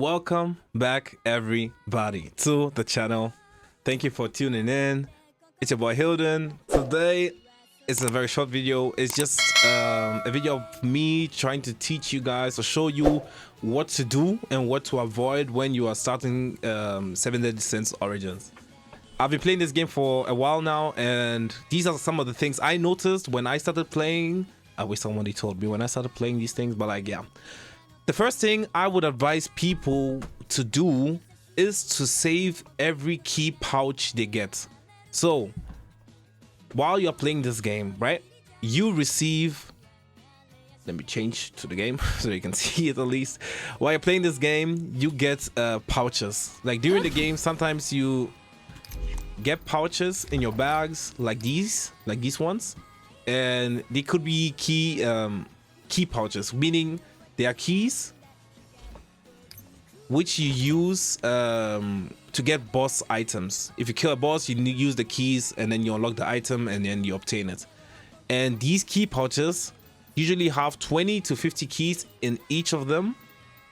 Welcome back, everybody, to the channel. Thank you for tuning in. It's your boy Hilden. Today, it's a very short video. It's just a video of me trying to teach you guys or show you what to do and what to avoid when you are starting 7 Deadly Sins Origins. I've been playing this game for a while now, and these are some of the things I noticed when I started playing. I wish somebody told me when I started playing these things, but like, yeah. The first thing I would advise people to do is to save every key pouch they get. So, while you're playing this game, right, you receive... Let me change to the game so you can see it at least. While you're playing this game, you get pouches. Like during the game, sometimes you get pouches in your bags like these ones. And they could be key pouches, meaning they are keys which you use to get boss items. If you kill a boss, you use the keys and then you unlock the item and then you obtain it. And these key pouches usually have 20 to 50 keys in each of them.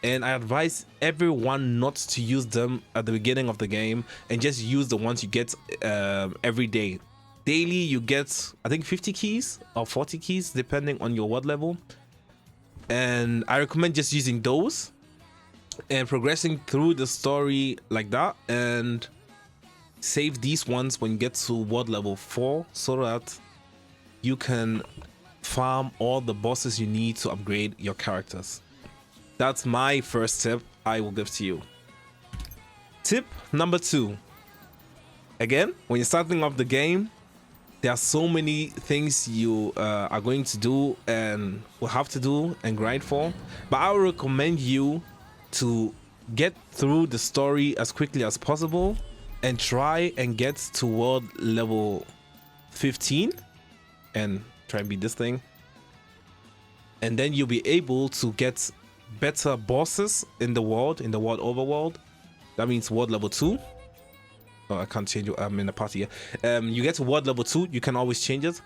And I advise everyone not to use them at the beginning of the game and just use the ones you get every day. Daily, you get, I think, 50 keys or 40 keys, depending on your WOD level. And I recommend just using those and progressing through the story like that, and save these ones when you get to WOD level 4 so that you can farm all the bosses you need to upgrade your characters. That's my first tip I will give to you. Tip number 2. Again, when you're starting off the game, there are so many things you are going to do and will have to do and grind for, but I would recommend you to get through the story as quickly as possible and try and get to world level 15 and try and beat this thing, and then you'll be able to get better bosses in the world overworld. That means world level 2. Oh, I can't change it. I'm in the party here. You get to WOD level 2, you can always change it.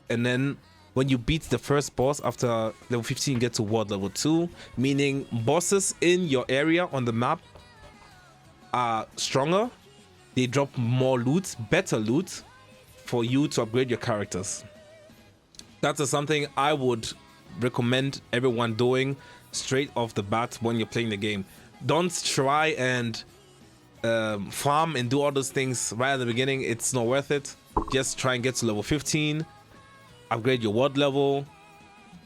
And then when you beat the first boss after level 15, you get to WOD level 2, meaning bosses in your area on the map are stronger. They drop more loot, better loot for you to upgrade your characters. That is something I would recommend everyone doing straight off the bat when you're playing the game. Don't try and farm and do all those things right at the beginning. It's not worth it. Just try and get to level 15, upgrade your WOD level,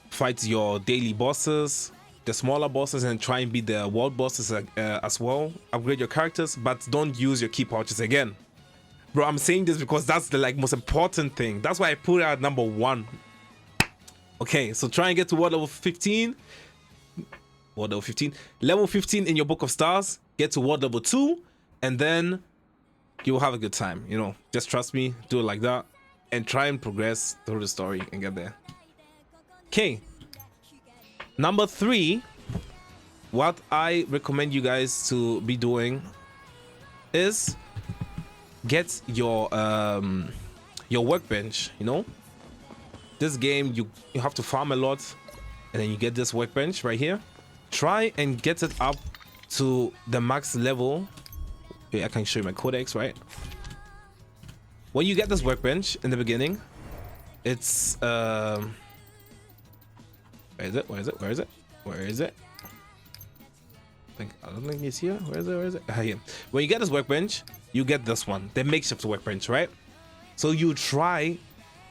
fight your daily bosses, the smaller bosses, and try and beat the world bosses as well. Upgrade your characters, but don't use your key pouches again. Bro, I'm saying this because that's the most important thing. That's why I put it at number 1. Okay, so try and get to WOD level 15. WOD level 15. Level 15 in your Book of Stars. Get to WOD level 2. And then you'll have a good time, you know. Just trust me, do it like that, and try and progress through the story and get there. Okay. Number 3, what I recommend you guys to be doing is get your workbench, you know. This game, you have to farm a lot, and then you get this workbench right here. Try and get it up to the max level. I can show you my codex, right? When you get this workbench in the beginning, it's where is it? I don't think it's here. Where is it? Here. When you get this workbench, you get this one, the makeshift workbench, right? So you try.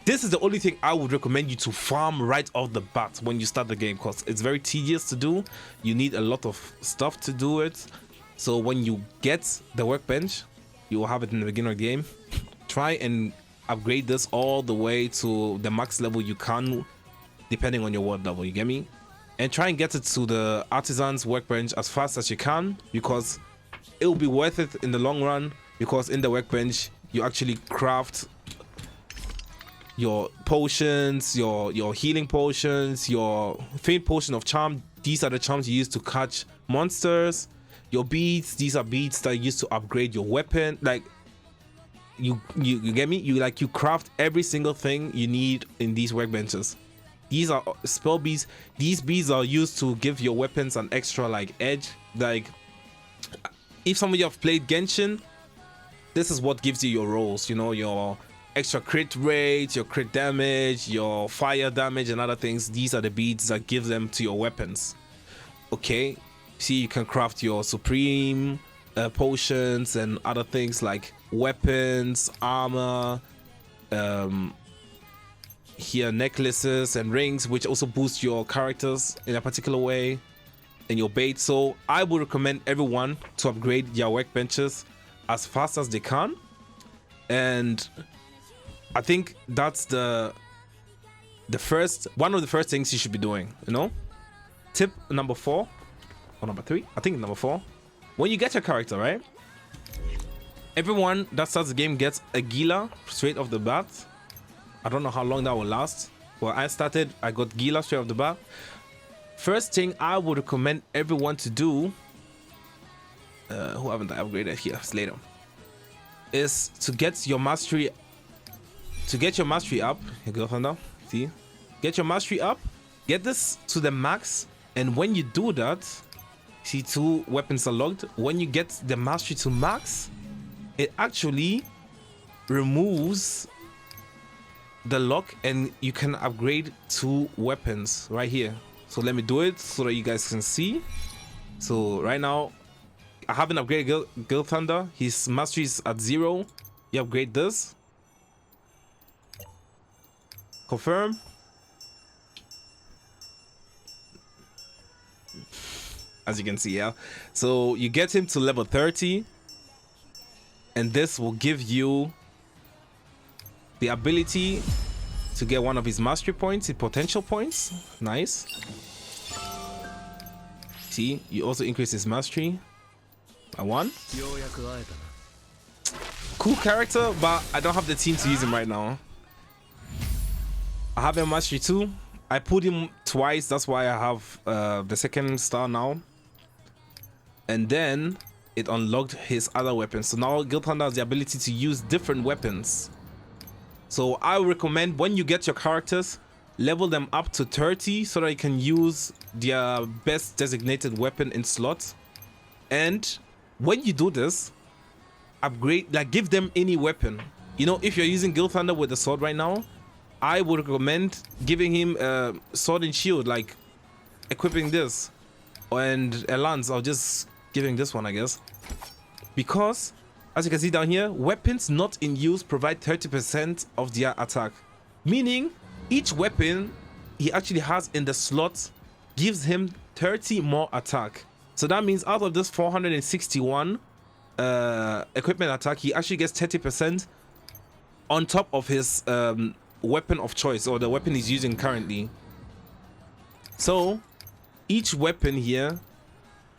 This is the only thing I would recommend you to farm right off the bat when you start the game, because it's very tedious to do. You need a lot of stuff to do it. So when you get the workbench, you will have it in the beginning of the game. Try and upgrade this all the way to the max level you can, depending on your WOD level, you get me? And try and get it to the artisan's workbench as fast as you can, because it will be worth it in the long run, because in the workbench, you actually craft your potions, your healing potions, your faint potion of charm. These are the charms you use to catch monsters. Your beads, these are beads that you use to upgrade your weapon. Like, you get me? You craft every single thing you need in these workbenches. These are spell beads. These beads are used to give your weapons an extra like edge. Like if some of you have played Genshin, this is what gives you your rolls, you know, your extra crit rate, your crit damage, your fire damage, and other things. These are the beads that give them to your weapons. Okay, see, you can craft your supreme potions and other things like weapons, armor, here necklaces and rings, which also boost your characters in a particular way, and your bait. So I would recommend everyone to upgrade their workbenches as fast as they can, and I think that's one of the first things you should be doing, you know. Tip number 4 or number 3, I think number 4. When you get your character, right, everyone that starts the game gets a Gila straight off the bat. I don't know how long that will last. Well, I got Gila straight off the bat. First thing I would recommend everyone to do, who haven't I upgraded here, it's later, is to get your mastery. To get your mastery up, you go Thunder. See, get your mastery up, get this to the max, and when you do that, see 2 weapons are locked. When you get the mastery to max, it actually removes the lock and you can upgrade 2 weapons right here. So let me do it so that you guys can see. So right now I haven't upgraded Gil Thunder. His mastery is at 0. You upgrade this, confirm, as you can see. Yeah, so you get him to level 30, and this will give you the ability to get one of his mastery points, his potential points. Nice. See, you also increase his mastery by 1. Cool character, but I don't have the team to use him right now. I have him mastery 2. I put him twice, that's why I have the 2nd star now. And then it unlocked his other weapons. So now Gil Thunder has the ability to use different weapons. So I would recommend when you get your characters, level them up to 30 so that you can use their best designated weapon in slots. And when you do this, upgrade, like give them any weapon. You know, if you're using Gil Thunder with the sword right now, I would recommend giving him a sword and shield, like equipping this, and a lance, or just giving this one, I guess, because as you can see down here, weapons not in use provide 30% of their attack, meaning each weapon he actually has in the slot gives him 30 more attack. So that means out of this 461 equipment attack, he actually gets 30% on top of his weapon of choice, or the weapon he's using currently. So each weapon here,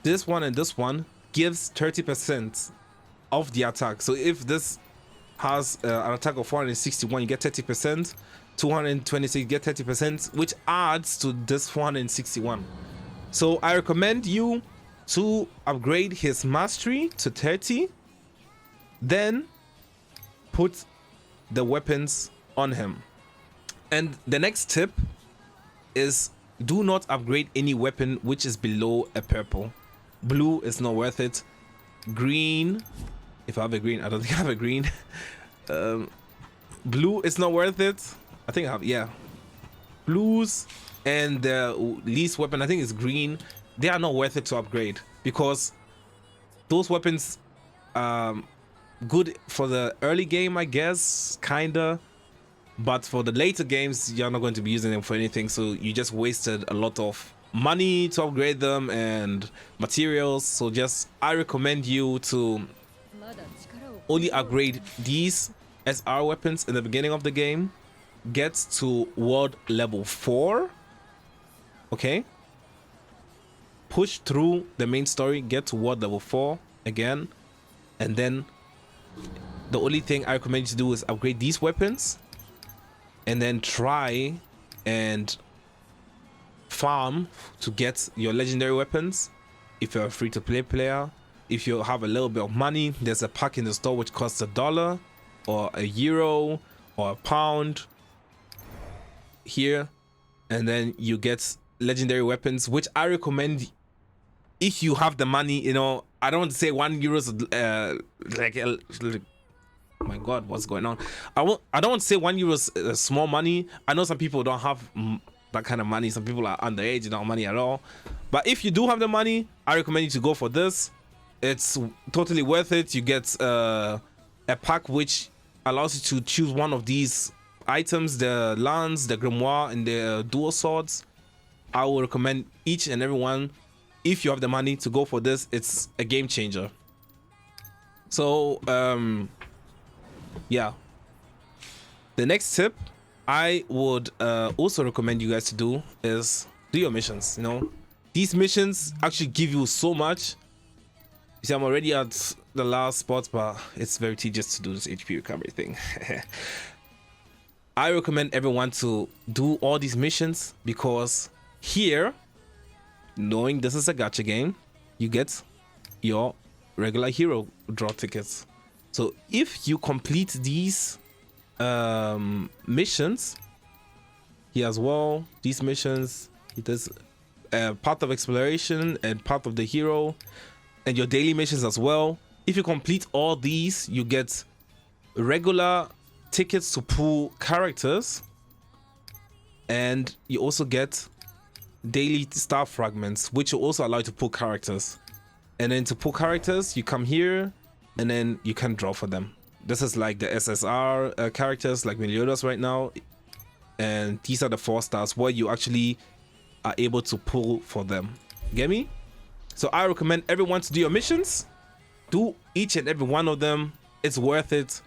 this one and this one, gives 30% of the attack. So if this has an attack of 461, you get 30%. 226, you get 30%, which adds to this 461. So I recommend you to upgrade his mastery to 30, then put the weapons on him. And the next tip is, do not upgrade any weapon which is below a purple. Blue is not worth it. Green, if I have a green, I don't think I have a green. Blue is not worth it. I think I have, yeah. Blues and the least weapon, I think, is green. They are not worth it to upgrade, because those weapons good for the early game, I guess, kinda, but for the later games you're not going to be using them for anything, so you just wasted a lot of money to upgrade them and materials. So just, I recommend you to only upgrade these SR weapons in the beginning of the game, get to world level 4, okay, push through the main story, get to world level 4 again, and then the only thing I recommend you to do is upgrade these weapons, and then try and farm to get your legendary weapons. If you're a free-to-play player, if you have a little bit of money, there's a pack in the store which costs $1 or €1 or £1 here. and then you get legendary weapons, which I recommend if you have the money. You know, I don't want to say €1 like my god, what's going on? I don't want to say €1 is small money. I know some people don't have that kind of money. Some people are underage and don't have money at all. But if you do have the money, I recommend you to go for this. It's totally worth it. You get a pack which allows you to choose one of these items: the lance, the grimoire, and the dual swords. I will recommend each and every one, if you have the money, to go for this. It's a game changer. So yeah, the next tip I would also recommend you guys to do is do your missions. You know, these missions actually give you so much. You see, I'm already at the last spot, but it's very tedious to do this HP recovery thing. I recommend everyone to do all these missions, because here, knowing this is a gacha game, you get your regular hero draw tickets. So if you complete these missions here as well, these missions, it is part of exploration and part of the hero, and your daily missions as well. If you complete all these, you get regular tickets to pull characters, and you also get daily star fragments, which will also allow you to pull characters. And then to pull characters, you come here and then you can draw for them. This is like the SSR characters, like Meliodas right now, and these are the 4 stars where you actually are able to pull for them. Get me? So I recommend everyone to do your missions. Do each and every one of them. It's worth it.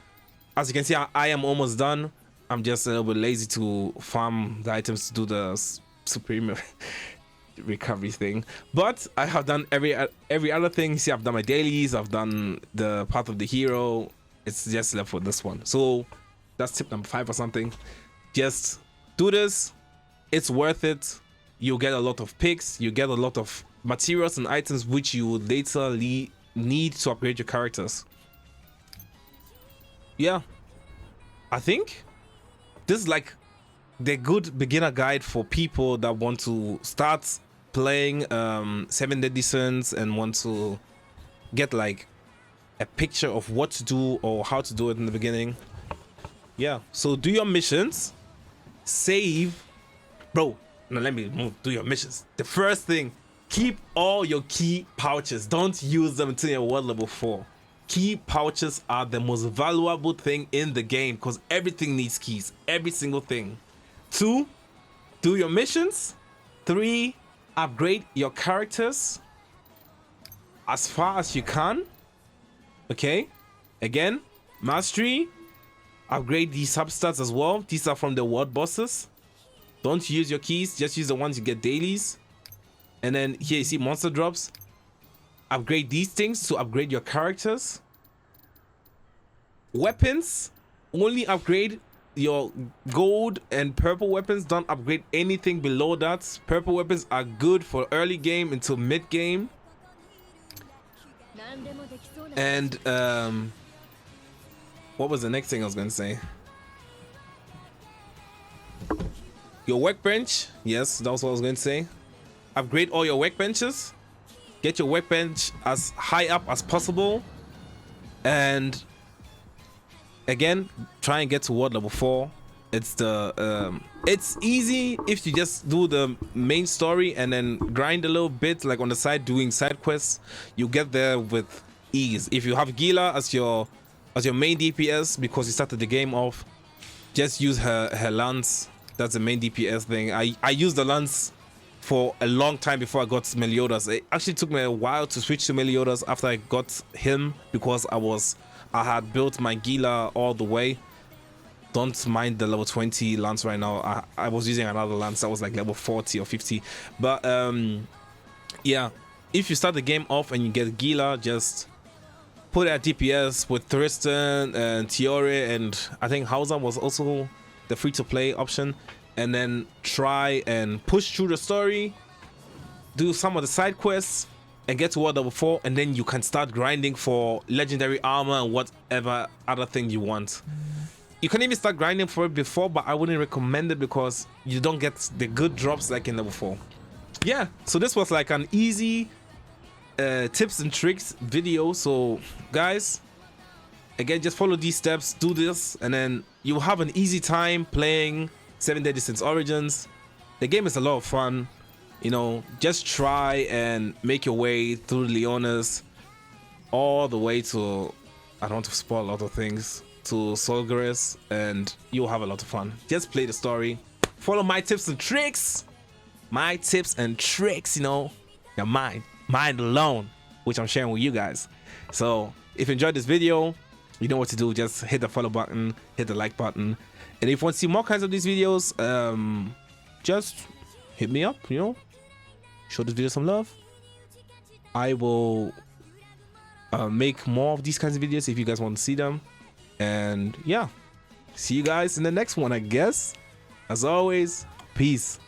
As you can see, I am almost done. I'm just a little bit lazy to farm the items to do the supreme recovery thing, but I have done every other thing. See, I've done my dailies, I've done the path of the hero. It's just left for this one. So that's tip number 5 or something. Just do this. It's worth it. You get a lot of picks, you get a lot of materials and items which you would later need to upgrade your characters. Yeah, I think this is like the good beginner guide for people that want to start playing 7 Deadly Sins and want to get like a picture of what to do or how to do it in the beginning. Yeah, so do your missions, save, bro. Now let me move. Do your missions. The first thing, keep all your key pouches. Don't use them until you're world level 4. Key pouches are the most valuable thing in the game, because everything needs keys, every single thing. 2, do your missions. 3, upgrade your characters as far as you can. Okay, again, mastery, upgrade these substats as well. These are from the world bosses. Don't use your keys, just use the ones you get dailies. And then here you see monster drops. Upgrade these things to upgrade your characters. Weapons, only upgrade your gold and purple weapons. Don't upgrade anything below that. Purple weapons are good for early game until mid game. And what was the next thing I was going to say? Your workbench, yes, that was what I was going to say. Upgrade all your workbenches. Get your workbench as high up as possible, and again, try and get to world level 4. It's the it's easy if you just do the main story and then grind a little bit, like on the side doing side quests. You get there with ease. If you have Gila as your main DPS because you started the game off, just use her lance. That's the main DPS thing. I used the lance for a long time before I got Meliodas. It actually took me a while to switch to Meliodas after I got him, because I had built my Gila all the way. Don't mind the level 20 lance right now. I was using another lance that was like level 40 or 50. But yeah, if you start the game off and you get Gila, just put it at DPS with Tristan and Tiore, and I think Hauser was also the free-to-play option, and then try and push through the story, do some of the side quests, and get to world level 4, and then you can start grinding for legendary armor and whatever other thing you want. You can even start grinding for it before, but I wouldn't recommend it because you don't get the good drops like in level 4. Yeah, so this was like an easy tips and tricks video. So guys, again, just follow these steps, do this, and then you'll have an easy time playing 7 Deadly Sins Origins. The game is a lot of fun. You know, just try and make your way through Leonis all the way to, I don't want to spoil a lot of things, to Solgaris, and you'll have a lot of fun. Just play the story, follow my tips and tricks. My tips and tricks, you know, your mind alone, which I'm sharing with you guys. So if you enjoyed this video, you know what to do. Just hit the follow button, hit the like button, and if you want to see more kinds of these videos, just hit me up, you know, show this video some love. I will make more of these kinds of videos if you guys want to see them. And yeah, see you guys in the next one, I guess. As always, peace.